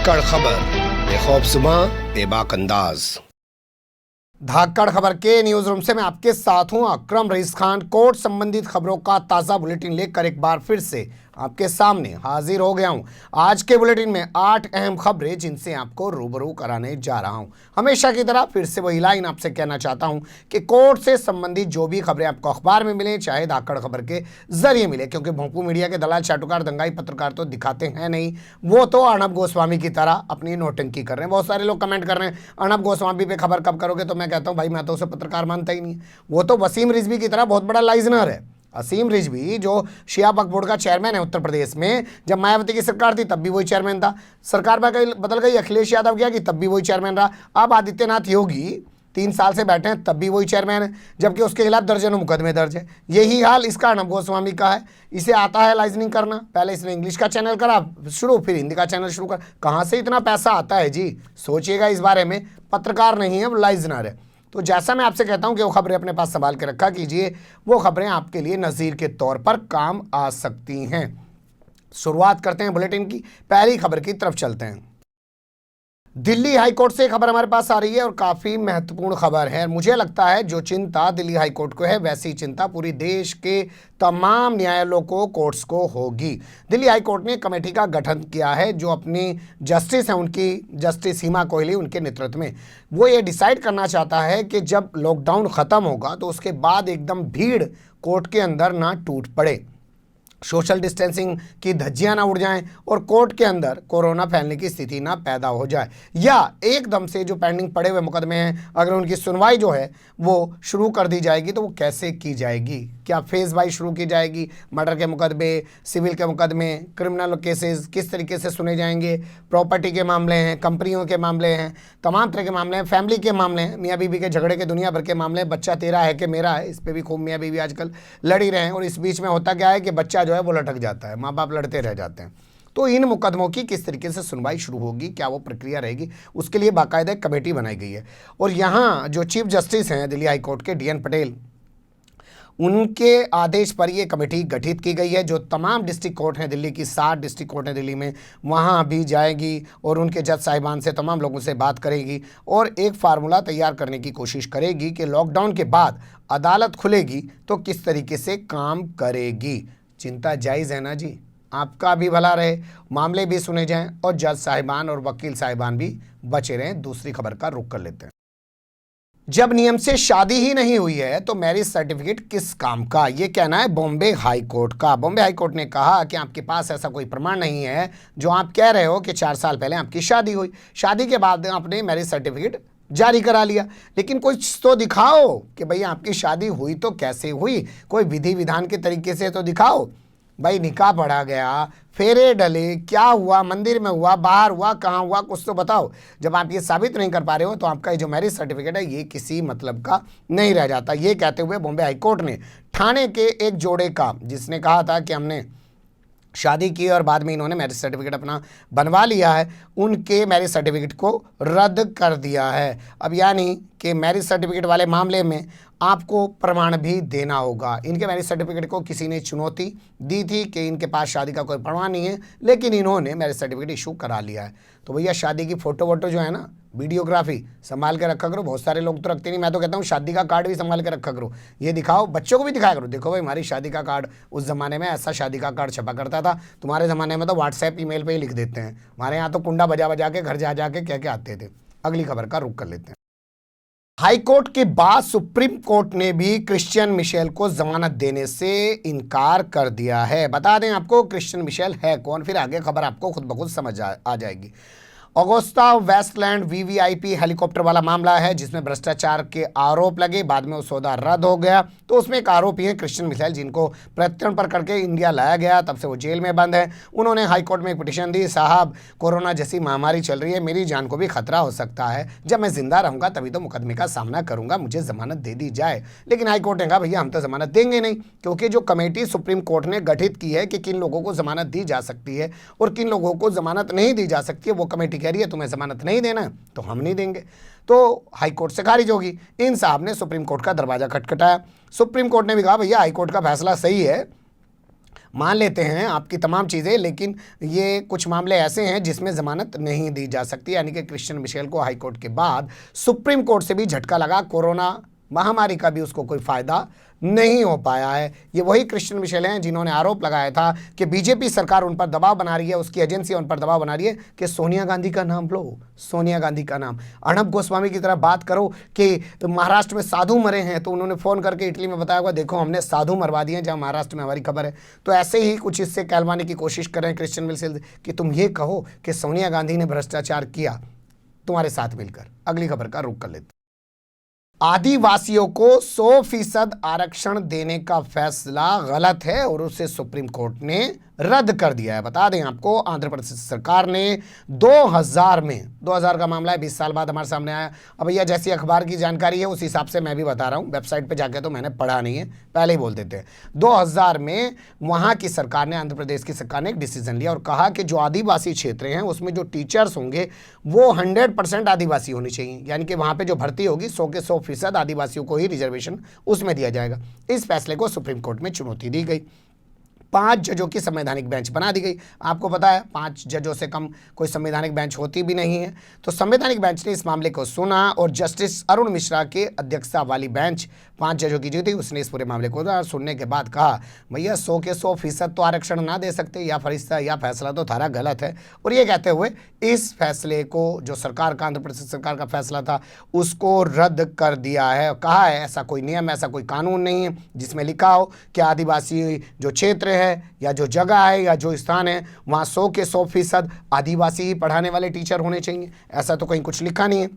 धाकड़ खबर बेखौफसुमा बेबाक अंदाज। धाकड़ खबर के न्यूज रूम से मैं आपके साथ हूं अकरम रईस खान। कोर्ट संबंधित खबरों का ताजा बुलेटिन लेकर एक बार फिर से आपके सामने हाजिर हो गया हूं। आज के बुलेटिन में 8 अहम खबरें जिनसे आपको रूबरू कराने जा रहा हूं। हमेशा की तरह फिर से वही लाइन आपसे कहना चाहता हूं कि कोर्ट से संबंधित जो भी खबरें आपको अखबार में मिले, चाहे धाकड़ खबर के जरिए मिले, क्योंकि भोंपू मीडिया के दलाल, चाटुकार, दंगाई पत्रकार तो दिखाते हैं नहीं, वो तो अर्नब गोस्वामी की तरह अपनी नौटंकी कर रहे हैं। बहुत सारे लोग कमेंट कर रहे हैं अर्नब गोस्वामी पे खबर कब करोगे, तो मैं कहता हूं भाई मैं तो उसे पत्रकार मानता ही नहीं। वो तो वसीम रिजवी की तरह बहुत बड़ा लाइजनर है। असीम रिजवी जो शिया वक्फ बोर्ड का चेयरमैन है उत्तर प्रदेश में, जब मायावती की सरकार थी तब भी वही चेयरमैन था। सरकार बदल गई, अखिलेश यादव गया कि तब भी वही चेयरमैन रहा। अब आदित्यनाथ योगी 3 साल से बैठे हैं तब भी वही चेयरमैन है, जबकि उसके खिलाफ दर्जनों मुकदमे दर्ज है। यही हाल इसका अर्नब गोस्वामी का है। इसे आता है लाइजनिंग करना। पहले इसने इंग्लिश का चैनल करा शुरू, फिर हिंदी का चैनल शुरू कर। कहाँ से इतना पैसा आता है जी, सोचिएगा इस बारे में। पत्रकार नहीं है, वो लाइजनर है। तो जैसा मैं आपसे कहता हूं कि वो खबरें अपने पास संभाल के रखा कीजिए, वो खबरें आपके लिए नज़ीर के तौर पर काम आ सकती हैं। शुरुआत करते हैं बुलेटिन की, पहली खबर की तरफ चलते हैं। दिल्ली हाईकोर्ट से खबर हमारे पास आ रही है और काफ़ी महत्वपूर्ण खबर है। मुझे लगता है जो चिंता दिल्ली हाईकोर्ट को है, वैसी चिंता पूरी देश के तमाम न्यायालयों को, कोर्ट्स को होगी। दिल्ली हाईकोर्ट ने कमेटी का गठन किया है जो अपनी जस्टिस है, उनकी जस्टिस सीमा कोहली उनके नेतृत्व में, वो ये डिसाइड करना चाहता है कि जब लॉकडाउन ख़त्म होगा तो उसके बाद एकदम भीड़ कोर्ट के अंदर ना टूट पड़े, सोशल डिस्टेंसिंग की धज्जियां ना उड़ जाएं और कोर्ट के अंदर कोरोना फैलने की स्थिति ना पैदा हो जाए, या एकदम से जो पेंडिंग पड़े हुए मुकदमे हैं अगर उनकी सुनवाई जो है वो शुरू कर दी जाएगी तो वो कैसे की जाएगी। क्या फेज़ वाइज शुरू की जाएगी, मर्डर के मुकदमे, सिविल के मुकदमे, क्रिमिनल केसेस किस तरीके से सुने जाएंगे, प्रॉपर्टी के मामले हैं, कंपनियों के मामले हैं, तमाम तरह के मामले हैं, फैमिली के मामले हैं, मियाँ बीवी के झगड़े के दुनिया भर के मामले हैं, बच्चा तेरा है कि मेरा है, इस पर भी खूब मियाँ बीवी आजकल लड़ ही रहे हैं। और इस बीच में होता क्या है कि बच्चा जो है वो लटक जाता है, माँ बाप लड़ते रह जाते हैं। तो इन मुकदमों की किस तरीके से सुनवाई शुरू होगी, क्या वो प्रक्रिया रहेगी, उसके लिए बाकायदा एक कमेटी बनाई गई है। और यहाँ जो चीफ जस्टिस हैं दिल्ली हाई कोर्ट के DN पटेल, उनके आदेश पर ये कमेटी गठित की गई है जो तमाम डिस्ट्रिक्ट कोर्ट हैं दिल्ली की, 7 डिस्ट्रिक्ट कोर्ट हैं दिल्ली में, वहाँ भी जाएगी और उनके जज साहिबान से, तमाम लोगों से बात करेगी और एक फार्मूला तैयार करने की कोशिश करेगी कि लॉकडाउन के बाद अदालत खुलेगी तो किस तरीके से काम करेगी। चिंता जायज़ है ना जी, आपका भी भला रहे, मामले भी सुने जाएं और जज साहिबान और वकील साहिबान भी बचे रहें। दूसरी खबर का रुख कर लेते हैं। जब नियम से शादी ही नहीं हुई है तो मैरिज सर्टिफिकेट किस काम का, ये कहना है बॉम्बे हाई कोर्ट का। बॉम्बे हाई कोर्ट ने कहा कि आपके पास ऐसा कोई प्रमाण नहीं है जो आप कह रहे हो कि 4 साल पहले आपकी शादी हुई, शादी के बाद आपने मैरिज सर्टिफिकेट जारी करा लिया, लेकिन कुछ तो दिखाओ कि भाई आपकी शादी हुई तो कैसे हुई, कोई विधि विधान के तरीके से तो दिखाओ। भाई निकाह पढ़ा गया, फेरे डले, क्या हुआ, मंदिर में हुआ, बाहर हुआ, कहाँ हुआ, कुछ तो बताओ। जब आप ये साबित नहीं कर पा रहे हो तो आपका ये जो मैरिज सर्टिफिकेट है ये किसी मतलब का नहीं रह जाता। ये कहते हुए बॉम्बे हाईकोर्ट ने ठाणे के एक जोड़े का, जिसने कहा था कि हमने शादी की और बाद में इन्होंने मैरिज सर्टिफिकेट अपना बनवा लिया है, उनके मैरिज सर्टिफिकेट को रद्द कर दिया है। अब यानी कि मैरिज सर्टिफिकेट वाले मामले में आपको प्रमाण भी देना होगा। इनके मैरिज सर्टिफिकेट को किसी ने चुनौती दी थी कि इनके पास शादी का कोई प्रमाण नहीं है, लेकिन इन्होंने मैरिज सर्टिफिकेट इशू करा लिया है। तो भैया शादी की फ़ोटो वोटो जो है ना, वीडियोग्राफी संभाल के रखा करो। बहुत सारे लोग तो रखते नहीं, मैं तो कहता हूँ शादी का कार्ड भी संभाल के रखा करो। ये दिखाओ, बच्चों को भी दिखाया करो, देखो भाई हमारी शादी का कार्ड, उस ज़माने में ऐसा शादी का कार्ड छपा करता था, तुम्हारे ज़माने में तो व्हाट्सएप ईमेल पे ही लिख देते हैं। हमारे यहाँ तो कुंडा बजा बजा के घर जा जा के कह के आते थे। अगली खबर का रुख कर लेते हैं। हाई कोर्ट के बाद सुप्रीम कोर्ट ने भी क्रिश्चियन मिशेल को जमानत देने से इनकार कर दिया है। बता दें आपको क्रिश्चियन मिशेल है कौन, फिर आगे खबर आपको खुद ब खुद समझ आ जाएगी। अगुस्ता वेस्टलैंड VVIP हेलीकॉप्टर वाला मामला है जिसमें भ्रष्टाचार के आरोप लगे, बाद में वो सौदा रद्द हो गया। तो उसमें एक आरोपी है क्रिश्चियन मिशेल, जिनको प्रत्यर्पण पर करके इंडिया लाया गया, तब से वो जेल में बंद है। उन्होंने हाईकोर्ट में एक पिटीशन दी, साहब कोरोना जैसी महामारी चल रही है, मेरी जान को भी खतरा हो सकता है, जब मैं जिंदा रहूंगा तभी तो मुकदमे का सामना करूंगा, मुझे जमानत दे दी जाए। लेकिन हाईकोर्ट ने कहा भैया हम तो जमानत देंगे नहीं, क्योंकि जो कमेटी सुप्रीम कोर्ट ने गठित की है कि किन लोगों को जमानत दी जा सकती है और किन लोगों को जमानत नहीं दी जा सकती है, वो कमेटी कह रही है तुम्हें जमानत नहीं देना तो हम नहीं देंगे, तो हाई कोर्ट से खारिज होगी। इन साहब ने सुप्रीम कोर्ट का दरवाजा खटखटाया। सुप्रीम कोर्ट ने भी कहा भैया हाई कोर्ट का फैसला सही है, मान लेते हैं आपकी तमाम चीज़ें, लेकिन ये कुछ मामले ऐसे हैं जिसमें जमानत नहीं दी जा सकती। यानी कि क्रिश्चियन मिशेल को हाईकोर्ट के बाद सुप्रीम कोर्ट से भी झटका लगा, कोरोना महामारी का भी उसको कोई फायदा नहीं हो पाया है। ये वही क्रिश्चियन मिशेल हैं जिन्होंने आरोप लगाया था कि बीजेपी सरकार उन पर दबाव बना रही है, उसकी एजेंसी उन पर दबाव बना रही है कि सोनिया गांधी का नाम लो, सोनिया गांधी का नाम। अर्णब गोस्वामी की तरह बात करो कि महाराष्ट्र में साधु मरे हैं, तो उन्होंने फ़ोन करके इटली में बताया होगा देखो हमने साधु मरवा दिए हैं, जहाँ महाराष्ट्र में हमारी खबर है। तो ऐसे ही कुछ इससे कहलवाने की कोशिश कर रहे हैं क्रिश्चियन मिशेल कि तुम ये कहो कि सोनिया गांधी ने भ्रष्टाचार किया तुम्हारे साथ मिलकर। अगली खबर का रुख कर लेते। आदिवासियों को 100% आरक्षण देने का फैसला गलत है और उसे सुप्रीम कोर्ट ने रद्द कर दिया है। बता दें आपको, आंध्र प्रदेश सरकार ने 2000 का मामला है, 20 साल बाद हमारे सामने आया। अब भैया जैसी अखबार की जानकारी है उस हिसाब से मैं भी बता रहा हूँ, वेबसाइट पे जाके तो मैंने पढ़ा नहीं है, पहले ही बोल देते हैं। 2000 में वहाँ की सरकार ने, आंध्र प्रदेश की सरकार ने एक डिसीजन लिया और कहा कि जो आदिवासी क्षेत्र हैं उसमें जो टीचर्स होंगे वो 100% आदिवासी होनी चाहिए। यानी कि वहाँ पर जो भर्ती होगी 100 के 100% आदिवासियों को ही रिजर्वेशन उसमें दिया जाएगा। इस फैसले को सुप्रीम कोर्ट में चुनौती दी गई। 5 जजों की संवैधानिक बेंच बना दी गई। आपको पता है 5 जजों से कम कोई संवैधानिक बेंच होती भी नहीं है। तो संवैधानिक बेंच ने इस मामले को सुना और जस्टिस अरुण मिश्रा के अध्यक्षता वाली बेंच 5 जजों की जो थी उसने इस पूरे मामले को सुनने के बाद कहा भैया 100 के 100% तो आरक्षण ना दे सकते, या फरिश्ता या फैसला तो थारा गलत है। और ये कहते हुए इस फैसले को, जो सरकार का, आंध्र प्रदेश सरकार का फैसला था, उसको रद्द कर दिया है। कहा है ऐसा कोई नियम, ऐसा कोई कानून नहीं है जिसमें लिखा हो कि आदिवासी जो क्षेत्र है या जो जगह है या जो स्थान है वहाँ 100 के 100% आदिवासी ही पढ़ाने वाले टीचर होने चाहिए। ऐसा तो कहीं कुछ लिखा नहीं है,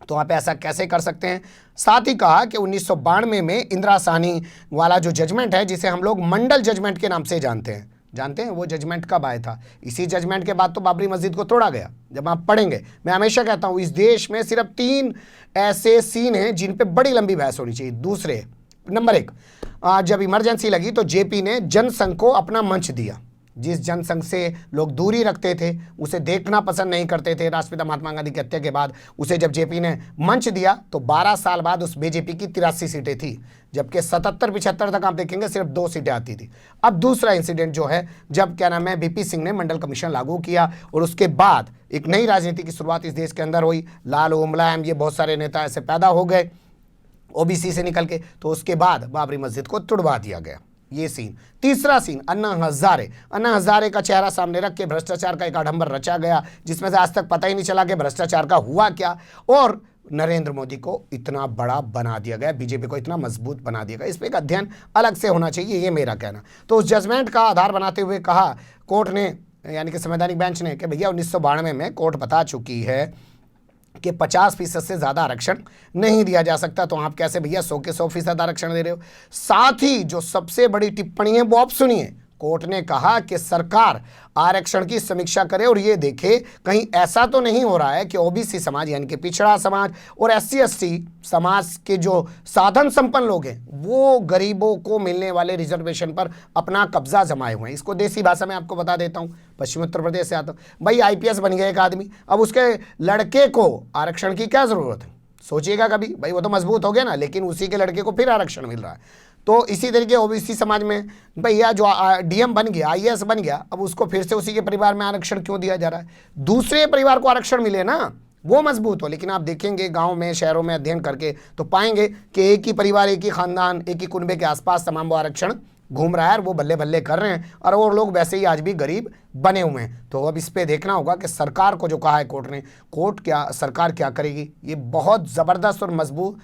तो आप ऐसा कैसे कर सकते हैं। साथ ही कहा कि 1992 में इंदिरा साहनी वाला जो जजमेंट है, जिसे हम लोग मंडल जजमेंट के नाम से जानते हैं, वो जजमेंट कब आया था? इसी जजमेंट के बाद तो बाबरी मस्जिद को तोड़ा गया। जब आप पढ़ेंगे, मैं हमेशा कहता हूँ इस देश में सिर्फ 3 ऐसे सीन हैं जिन पे बड़ी लंबी बहस होनी चाहिए। दूसरे नंबर 1, जब इमरजेंसी लगी तो जेपी ने जनसंघ को अपना मंच दिया। जिस जनसंघ से लोग दूरी रखते थे, उसे देखना पसंद नहीं करते थे, राष्ट्रपिता महात्मा गांधी की हत्या के बाद उसे जब जेपी ने मंच दिया तो 12 साल बाद उस बीजेपी की 83 सीटें थी, जबकि 77-75 तक आप देखेंगे सिर्फ 2 सीटें आती थी। अब दूसरा इंसिडेंट जो है, जब क्या नाम है बीपी सिंह ने मंडल कमीशन लागू किया और उसके बाद एक नई राजनीति की शुरुआत इस देश के अंदर हुई। लाल मुलायम, ये बहुत सारे नेता ऐसे पैदा हो गए ओबीसी से निकल के, तो उसके बाद बाबरी मस्जिद को तुड़वा दिया गया। ये सीन। तीसरा सीन, अन्ना हजारे का चेहरा सामने रख के भ्रष्टाचार का एक आडंबर रचा गया जिसमें से आज तक पता ही नहीं चला कि भ्रष्टाचार का हुआ क्या, और नरेंद्र मोदी को इतना बड़ा बना दिया गया, बीजेपी को इतना मजबूत बना दिया गया। इस पर एक अध्ययन अलग से होना चाहिए, ये मेरा कहना। तो उस जजमेंट का आधार बनाते हुए कहा कोर्ट ने, यानी कि संवैधानिक बेंच ने, कि भैया 1992 में कोर्ट बता चुकी है कि 50% से ज़्यादा आरक्षण नहीं दिया जा सकता, तो आप कैसे भैया 100 के 100% आरक्षण दे रहे हो। साथ ही जो सबसे बड़ी टिप्पणी है वो आप सुनिए। कोर्ट ने कहा कि सरकार आरक्षण की समीक्षा करे और ये देखे कहीं ऐसा तो नहीं हो रहा है कि ओबीसी समाज यानी कि पिछड़ा समाज और SC/ST समाज के जो साधन संपन्न लोग हैं वो गरीबों को मिलने वाले रिजर्वेशन पर अपना कब्जा जमाए हुए हैं। इसको देसी भाषा में आपको बता देता हूँ, पश्चिमी उत्तर प्रदेश से आता हूँ। भाई IPS बन गया एक आदमी, अब उसके लड़के को आरक्षण की क्या ज़रूरत है? सोचिएगा कभी, भाई वो तो मजबूत हो गया ना, लेकिन उसी के लड़के को फिर आरक्षण मिल रहा है। तो इसी तरीके ओबीसी समाज में भैया जो DM बन गया, IAS बन गया, अब उसको फिर से उसी के परिवार में आरक्षण क्यों दिया जा रहा है? दूसरे परिवार को आरक्षण मिले ना, वो मजबूत हो। लेकिन आप देखेंगे गांव में, शहरों में अध्ययन करके तो पाएंगे कि एक ही परिवार, एक ही खानदान, एक ही कुनबे के आसपास तमाम वो आरक्षण घूम रहा है और वो बल्ले बल्ले कर रहे हैं, और वो लोग वैसे ही आज भी गरीब बने हुए हैं। तो अब इस पे देखना होगा कि सरकार को जो कहा है कोर्ट ने, सरकार क्या करेगी। ये बहुत ज़बरदस्त और मजबूत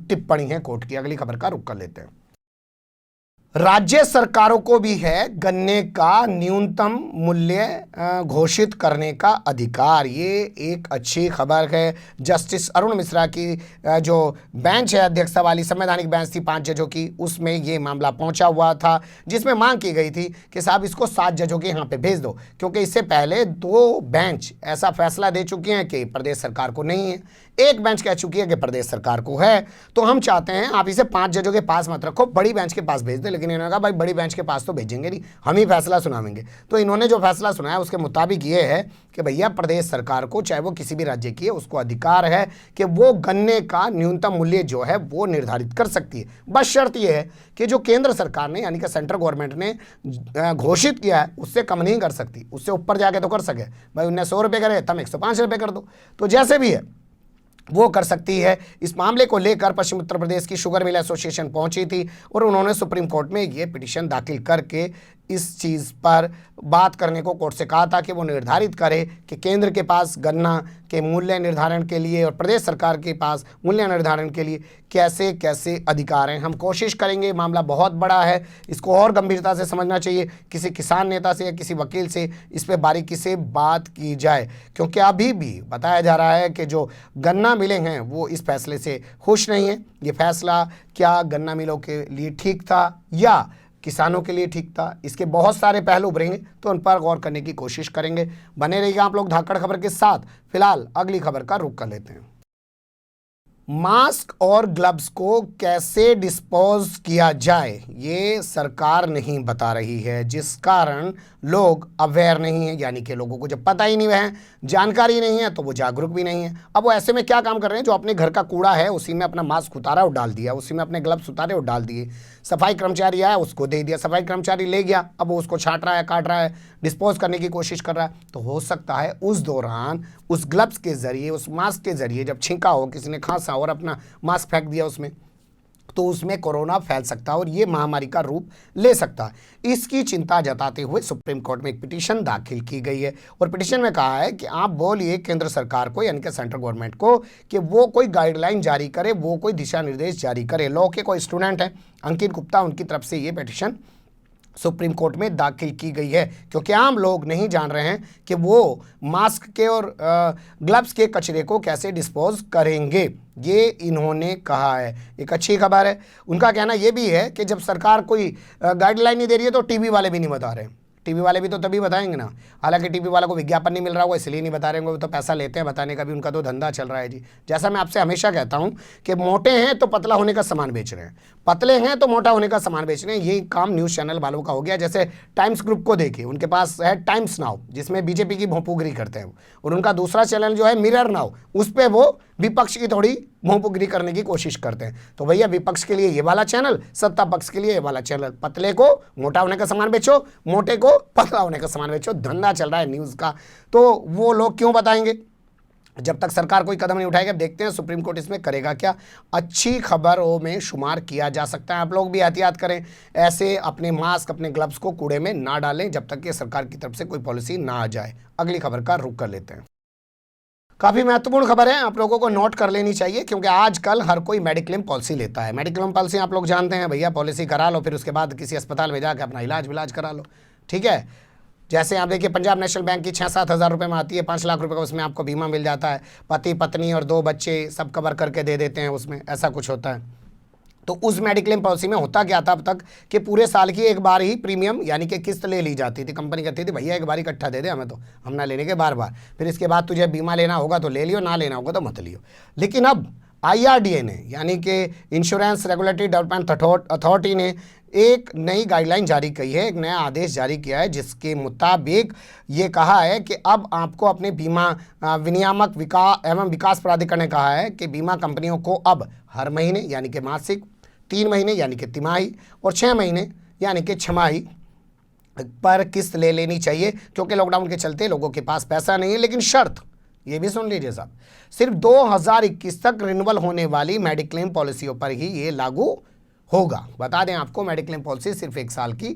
टिप्पणी है कोर्ट की। अगली खबर का रुख कर लेते हैं। राज्य सरकारों को भी है गन्ने का न्यूनतम मूल्य घोषित करने का अधिकार। ये एक अच्छी खबर है। जस्टिस अरुण मिश्रा की जो बेंच है, अध्यक्षता वाली संवैधानिक बेंच थी 5 जजों की, उसमें ये मामला पहुंचा हुआ था, जिसमें मांग की गई थी कि साहब इसको 7 जजों के यहाँ पे भेज दो, क्योंकि इससे पहले 2 बेंच ऐसा फैसला दे चुकी हैं कि प्रदेश सरकार को नहीं है, एक बेंच कह चुकी है कि प्रदेश सरकार को है। तो हम चाहते हैं आप इसे 5 जजों के पास मत रखो, बड़ी बेंच के पास भेज दे, लेकिन लेकिन इन्होंने कहा भाई बड़ी बेंच के पास तो भेजेंगे नहीं, हम ही फैसला सुनावेंगे। तो इन्होंने जो फैसला सुनाया उसके मुताबिक ये है कि भैया प्रदेश सरकार को, चाहे वो किसी भी राज्य की है, उसको अधिकार है कि वो गन्ने का न्यूनतम मूल्य जो है वो निर्धारित कर सकती है। बस शर्त ये है कि जो केंद्र सरकार ने यानी कि सेंट्रल गवर्नमेंट ने घोषित किया है उससे कम नहीं कर सकती, उससे ऊपर जाके तो कर सके। भाई उन्हें 100 रुपये करे तब 105 रुपये कर दो, तो जैसे भी है वो कर सकती है। इस मामले को लेकर पश्चिम उत्तर प्रदेश की शुगर मिल एसोसिएशन पहुंची थी और उन्होंने सुप्रीम कोर्ट में ये पिटीशन दाखिल करके इस चीज़ पर बात करने को कोर्ट से कहा था कि वो निर्धारित करे कि केंद्र के पास गन्ना के मूल्य निर्धारण के लिए और प्रदेश सरकार के पास मूल्य निर्धारण के लिए कैसे कैसे अधिकार हैं। हम कोशिश करेंगे, मामला बहुत बड़ा है, इसको और गंभीरता से समझना चाहिए, किसी किसान नेता से या किसी वकील से इस पर बारीकी से बात की जाए, क्योंकि अभी भी बताया जा रहा है कि जो गन्ना मिलें हैं वो इस फैसले से खुश नहीं हैं। ये फैसला क्या गन्ना मिलों के लिए ठीक था या किसानों के लिए ठीक था, इसके बहुत सारे पहलू उभरेंगे, तो उन पर गौर करने की कोशिश करेंगे। बने रहिएगा आप लोग धाकड़ खबर के साथ। फिलहाल अगली खबर का रुख कर लेते हैं। मास्क और ग्लव्स को कैसे डिस्पोज किया जाए ये सरकार नहीं बता रही है, जिस कारण लोग अवेयर नहीं है, यानी कि लोगों को जब पता ही नहीं है, जानकारी नहीं है, तो वो जागरूक भी नहीं है। अब वो ऐसे में क्या काम कर रहे हैं, जो अपने घर का कूड़ा है उसी में अपना मास्क उतारा और डाल दिया, उसी में अपने ग्लव्स उतारे और डाल दिए। सफाई कर्मचारी आया उसको दे दिया, सफाई कर्मचारी ले गया, अब वो उसको छांट रहा है, काट रहा है, डिस्पोज करने की कोशिश कर रहा है। तो हो सकता है उस दौरान उस ग्लव्स के जरिए, उस मास्क के जरिए जब छींका हो, किसी ने खांसा और अपना मास्क फेंक दिया उसमें, तो उसमें कोरोना फैल सकता है और ये महामारी का रूप ले सकता है। इसकी चिंता जताते हुए सुप्रीम कोर्ट में एक पिटीशन दाखिल की गई है और पिटीशन में कहा है कि आप बोलिए केंद्र सरकार को यानी कि सेंट्रल गवर्नमेंट को कि वो कोई गाइडलाइन जारी करे, वो कोई दिशा निर्देश जारी करे। लॉ के कोई स्टूडेंट हैं अंकित गुप्ता, उनकी तरफ से ये पिटीशन सुप्रीम कोर्ट में दाखिल की गई है, क्योंकि आम लोग नहीं जान रहे हैं कि वो मास्क के और ग्लव्स के कचरे को कैसे डिस्पोज करेंगे। ये इन्होंने कहा है, एक अच्छी खबर है। उनका कहना ये भी है कि जब सरकार कोई गाइडलाइन नहीं दे रही है तो टीवी वाले भी नहीं बता रहे। टीवी वाले भी तो तभी बताएंगे ना, हालांकि टीवी वाला को विज्ञापन नहीं मिल रहा होगा इसलिए नहीं बता रहे होंगे, वो तो पैसा लेते हैं बताने का भी, उनका तो धंधा चल रहा है जी। जैसा मैं आपसे हमेशा कहता हूं कि मोटे हैं तो पतला होने का सामान बेच रहे हैं, पतले हैं तो मोटा होने का सामान बेच रहे हैं। यही काम न्यूज़ चैनल वालों का हो गया। जैसे टाइम्स ग्रुप को देखिए, उनके पास है टाइम्स नाउ जिसमें बीजेपी की भोंपुगिरी करते हैं, और उनका दूसरा चैनल जो है मिरर नाउ, उस पर वो विपक्ष की थोड़ी भोंपुगिरी करने की कोशिश करते हैं। तो भैया विपक्ष के लिए ये वाला चैनल, सत्ता पक्ष के लिए ये वाला चैनल। पतले को मोटा होने का सामान बेचो, मोटे को पतला होने का सामान बेचो, धंधा चल रहा है न्यूज़ का। तो वो लोग क्यों बताएंगे जब तक सरकार कोई कदम नहीं उठाएगा। देखते हैं सुप्रीम कोर्ट इसमें करेगा क्या। अच्छी खबरों में शुमार किया जा सकता है। आप लोग भी एहतियात करें, ऐसे अपने मास्क, अपने ग्लव्स को कूड़े में ना डालें जब तक कि सरकार की तरफ से कोई पॉलिसी ना आ जाए। अगली खबर का रुख कर लेते हैं। काफ़ी महत्वपूर्ण खबर है, आप लोगों को नोट कर लेनी चाहिए, क्योंकि आजकल हर कोई मेडिक्लेम पॉलिसी लेता है। मेडिक्लेम पॉलिसी आप लोग जानते हैं, भैया पॉलिसी करा लो, फिर उसके बाद किसी अस्पताल में जाकर अपना इलाज करा लो, ठीक है। जैसे आप देखिए पंजाब नेशनल बैंक की 6-7 हज़ार रुपये में आती है, 5 लाख रुपए का उसमें आपको बीमा मिल जाता है, पति पत्नी और 2 बच्चे सब कवर करके दे देते हैं उसमें, ऐसा कुछ होता है। तो उस मेडिक्लेम पॉलिसी में होता क्या था अब तक कि पूरे साल की एक बार ही प्रीमियम यानी कि किस्त ले ली जाती थी। कंपनी कहती थी भैया एक बार इकट्ठा दे दे हमें, तो हम ना लेने के बार, फिर इसके बाद तुझे बीमा लेना होगा तो ले लियो, ना लेना होगा तो मत लियो। लेकिन अब IRDA ने यानी कि इंश्योरेंस रेगुलेटरी डेवलपमेंट अथॉरिटी ने एक नई गाइडलाइन जारी की है, एक नया आदेश जारी किया है, जिसके मुताबिक ये कहा है कि अब आपको अपने बीमा विनियामक एवं विकास प्राधिकरण ने कहा है कि बीमा कंपनियों को अब हर महीने यानी कि मासिक, 3 महीने यानी कि तिमाही और 6 महीने यानी कि छमाही पर किस्त ले लेनी चाहिए, क्योंकि लॉकडाउन के चलते लोगों के पास पैसा नहीं है। लेकिन शर्त ये भी सुन लीजिए साहब, सिर्फ 2021 तक रिन्यूअल होने वाली मेडिक्लेम पॉलिसियों पर ही ये लागू होगा। बता दें आपको, मेडिक्लेम पॉलिसी सिर्फ 1 साल की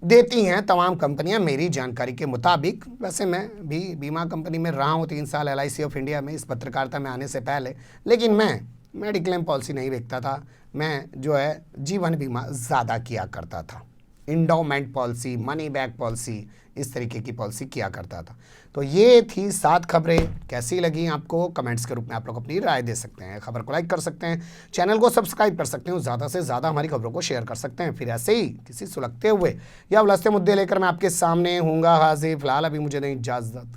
देती हैं तमाम कंपनियां मेरी जानकारी के मुताबिक। वैसे मैं भी बीमा कंपनी में रहा हूँ 3 साल LIC ऑफ इंडिया में, इस पत्रकारिता में आने से पहले, लेकिन मैं मेडिक्लेम पॉलिसी नहीं बेचता था। मैं जो है जीवन बीमा ज़्यादा किया करता था, endowment policy, money back policy, इस तरीके की पॉलिसी किया करता था। तो ये थी 7 खबरें, कैसी लगी आपको कमेंट्स के रूप में आप लोग अपनी राय दे सकते हैं। खबर को लाइक कर सकते हैं, चैनल को सब्सक्राइब कर सकते हैं, ज़्यादा से ज़्यादा हमारी खबरों को शेयर कर सकते हैं। फिर ऐसे ही किसी सुलगते हुए या उलझते मुद्दे लेकर मैं आपके सामने हूँगा हाजिर। फिलहाल अभी मुझे दें इजाज़त।